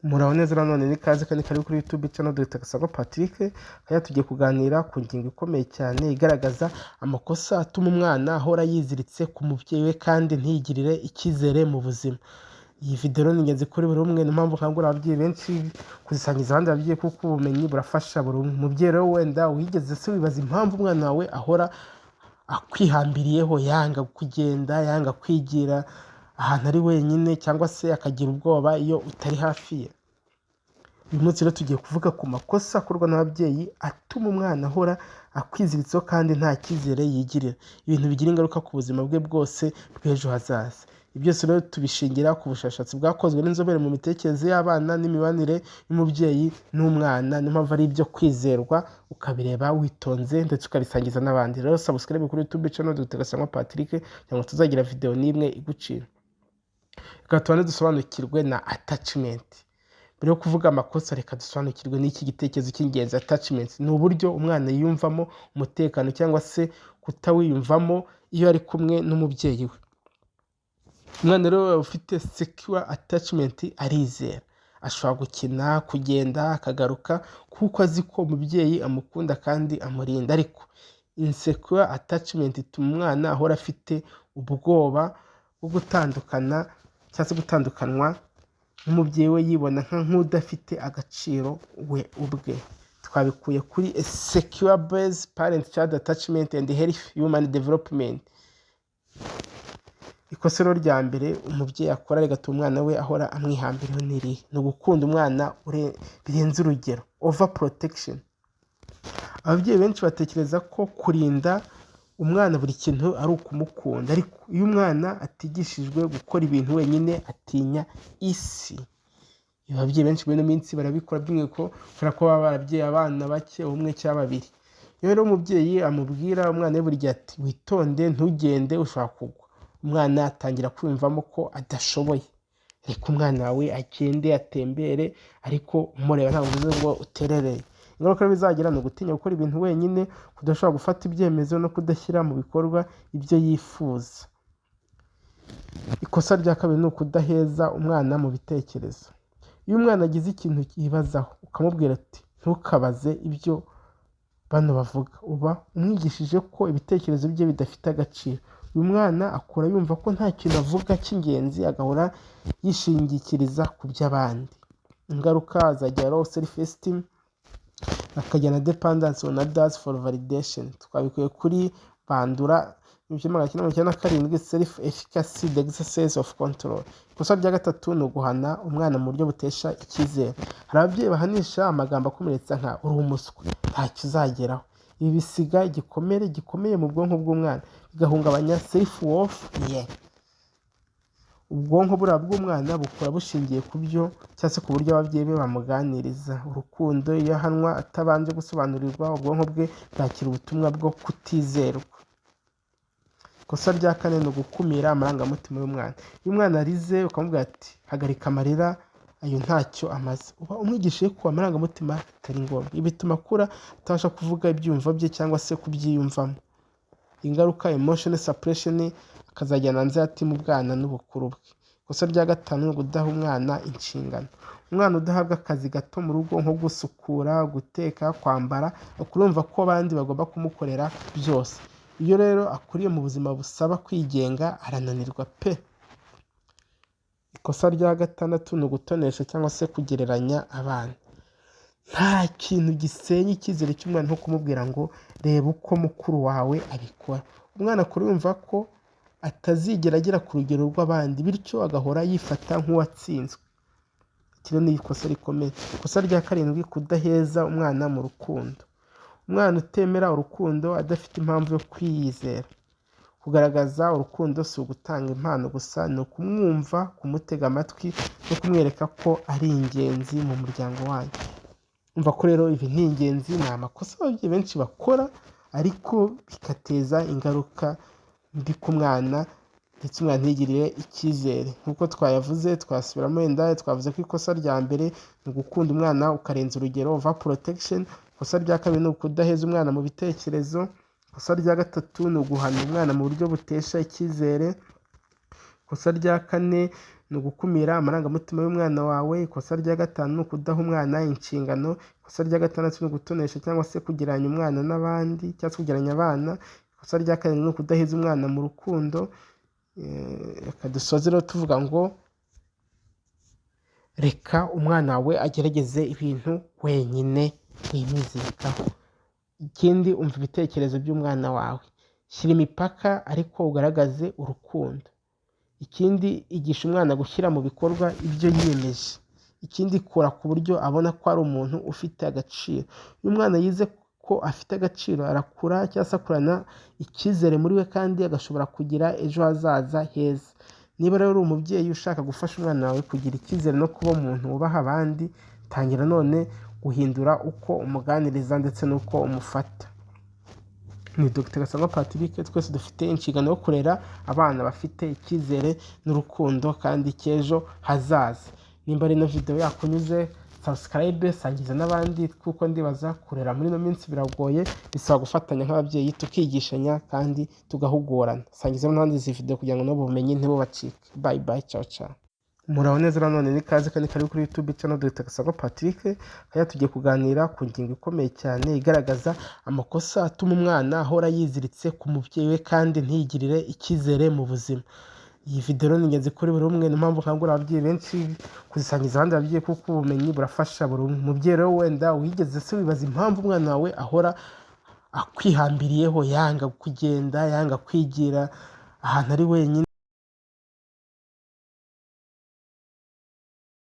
Muraho neza nanone n'ikaze kandi kari kuri YouTube channel Dr Gasangwa Patrick, kaya tugiye kuganira ku ngingo ikomeye cyane igaragaza amakosa atuma umwana ahora yiziritse ku mubyeyi we kandi ntiyigirire icyizere mu buzima. Iyi video ni ingenzi kuri buri umwe, niyo mpamvu nkangurira ababyeyi benshi kuzisangiza abandi babyeyi kuko ubumenyi burafasha buri umwe. Umubyeyi rero wenda wigeze se wibaza impamvu umwana wawe ahora akwihambiriyeho, yanga kugenda, yanga kwigira ahantu ari wenyine cyangwa se akagira ubwoba iyo utari hafi ye. Uyu munsi rero tugiye kuvuga ku makosa akorwa n'ababyeyi atuma umwana ahora akwiziritseho kandi nta cyizere yigirira, ibintu bigira ingaruka ku buzima bwe bwose bw'ejo hazaza. Ibi byose rero tubishingira ku bushakashatsi bwakozwe n'inzobere mu mitekerereze y'abana n'imibanire y'umubyeyi n'umwana. Niyo mpamvu ari ibyo kwizerwa, ukabireba witonze ndetse ukabisangiza n'abandi. Rero subscribe kuri YouTube channel Dr Gasangwa Patrick kugira ngo tuzagira video n'imwe igucira. Reka tubane dusobanukirwe na attachment. Mbere yo kuvuga amakosa, reka dusobanukirwe n'iki gitekerezo cy'ingenzi. Attachment ni uburyo umwana yiyumvamo umutekano cyangwa se kutawiyumvamo iyo ari kumwe n'umubyeyi we. Umwana rero ufite secure attachment arizera, ashobora gukina, kugenda, akagaruka kuko azi ko umubyeyi amukunda kandi amurinda. Ariko insecure attachment ituma umwana ahora afite ubwoba bwo gutandukana cyangwa se gutandukanwa n'umubyeyi we, yibona nk'udafite agaciro we ubwe. Twabikuye kuri A Secure Based Parent-Child Attachment and Healthy Human Development. Ikosa rya mbere umubyeyi akora rigatuma umwana we ahora amwihambiriyeho n'irihe: ni ugukunda umwana birenze urugero, over protection. Ababyeyi benshi batekereza ko kurinda umwana buri kintu ari ukumukunda, ariko iyo umwana atigishijwe gukora ibintu wenyine atinya isi. Ababyeyi benshi muri ino minsi barabikora by'umwihariko kubera ko baba barabyaye abana bake, umwe cyangwa babiri. Iyo rero umubyeyi amubwira umwana we buri gihe ati witonde, ntugende, ushobora kugwa, umwana atangira kwiyumvamo ko adashoboye. Reka umwana wawe agende atembere, ariko umureba ntabwo bivuze ngo uterereye. Ingaruka bizagira ni ugutinya gukora ibintu wenyine, kudashobora gufata ibyemezo no kudashyira mu bikorwa ibyo yifuza. Ikosa rya kabiri ni ukudaheza umwana mu bitekerezo. Iyo umwana agize ikintu yibazaho ukamubwira ati ntukabaze ibyo bano bavuga, uba umwigishije ko ibitekerezo bye bidafite agaciro. Uyu mwana akura yumva ko nta kintu avuga cy'ingenzi, agahora yishingikiriza ku by'abandi. Ingaruka azagira low self esteem, akagira na dependence on others for validation. Twabikuye kuri Bandura 1997, self efficacy, the exercise of control. Ikosa rya gatatu ni uguhana umwana mu buryo butesha icyizere. Hari ababyeyi bahanisha amagambo akomeretsa nka uri umuswa, ntacyo uzageraho. Ibi bisiga igikomere gikomeye mu bwonko bw'umwana, bigahungabanya self worth ye. Ubwonko buriya bw'umwana bukora bushingiye ku byo cyangwa se ku buryo ababyeyi be bamuganiriza. Urukundo iyo ahanwa atabanje gusobanurirwa, ubwonko bwe bwakira ubutumwa bwo kutizerwa. Ikosa rya kane ni ugukumira amarangamutima y'umwana. Iyo umwana arize ukamubwira ati hagarika amarira, ayo ntacyo amaze, uba umwigishije ko amarangamutima atari ngombwa. Ibi bituma akura atabasha kuvuga ibyiyumvo bye cyangwa se kubyiyumvamo. Ingaruka emotional suppression, akazajyana hanze ati mu bwana n'ubukuru bwe. Ikosa rya gatanu ni ukudaha umwana inshingano. Umwana udahabwa akazi gato mu rugo nko gusukura, guteka, kwambara, akurumva ko abandi bagomba kumukorera byose. Iyo rero akuriye mu buzima busaba kwigenga, arananirwa pe. Ikosa rya gatandatu ni ugutonesha cyangwa se kugereranya abana. Nta kintu gisenya icyizere cy'umwana nko kumubwira ngo reba uko mukuru wawe abikora. Umwana akura yumva ko atazigera agera ku rugero rw'abandi, bityo agahora yifata nk'uwatsinzwe. Iki ni ikosa rikomeye. Ikosa rya karindwi, kudaheza umwana mu rukundo. Umwana utemera urukundo adafite impamvu yo kwiyizera. Kugaragaza urukundo si ugutanga impano gusa, ni ukumwumva, kumutega amatwi no kumwereka ko ari ingenzi mu muryango wanyu. Umva ko rero ibi ni ingenzi, ni amakosa ababyeyi benshi bakora, ariko bigateza ingaruka mbi ku mwana ndetse umwana ntigirire icyizere. Nk'uko twayavuze, twasubiramo wenda twavuze ko ikosa rya mbere ni ugukunda umwana ukarenza urugero, over protection. Ikosa rya kabiri ni ukudaheza umwana mu bitekerezo. Ikosa rya gatatu ni uguhana umwana mu buryo butesha icyizere. Ikosa rya kane ni ugukumira amarangamutima y'umwana wawe. Ikosa rya gatanu ni ukudaha umwana inshingano. Ikosa rya gatandatu ni ugutonesha cyangwa se kugereranya umwana n'abandi cyangwa se kugereranya abana. Ikosa rya karindwi ni ukudaheza umwana mu rukundo. Reka dusoze rero tuvuga ngo reka umwana wawe agerageze ibintu wenyine wimwizirikaho. Ikindi, umva ibitekerezo by'umwana wawe, shyira imipaka ariko ugaragaze urukundo. Ikindi, igisha umwana gushyira mu bikorwa ibyo yiyemeje. Ikindi, kora ku buryo abona ko ari umuntu ufite agaciro. Iyo umwana yize ko afite agaciro, arakura cyangwa se akurana icyizere muri we kandi agashobora kugira ejo hazaza heza. Niba rero uri umubyeyi ushaka gufasha umwana wawe kugira icyizere no kuba umuntu wubaha abandi, tangira none guhindura uko umuganiriza ndetse n'uko umufata. Ni Dr Gasangwa Patrick, twese dufite inshingano yo kurera abana bafite icyizere n'urukundo kandi cy'ejo hazaza. Nimba ino video yakunyuze, subscribe, sangiza n'abandi, kuko ndibaza kurera muri ino minsi biragoye, bisaba gufatanya nk'ababyeyi tukigishanya kandi tugahugurana. Sangiza n'abandi izi video kugira ngo nabo bumenyi ntibubacike. Bye bye, ciao ciao. Muraho neza nanone, ni kaze kandi kari kuri YouTube channel Dr Gasangwa Patrick. Haya tugiye kuganira ku ngingo ikomeye cyane igaragaza amakosa atuma umwana ahora yiziritse ku mubyeyi we kandi ntiyigirire icyizere mu buzima. Iyi video ni ingenzi kuri buri umwe, niyo mpamvu nkangurira ababyeyi benshi kuzisangiza abandi babyeyi, kuko ubumenyi burafasha buri umwe. Umubyeyi rero wenda wigeze se wibaza impamvu umwana wawe ahora akwihambiriyeho, yanga kugenda, yanga kwigira ahantu ari wenyine.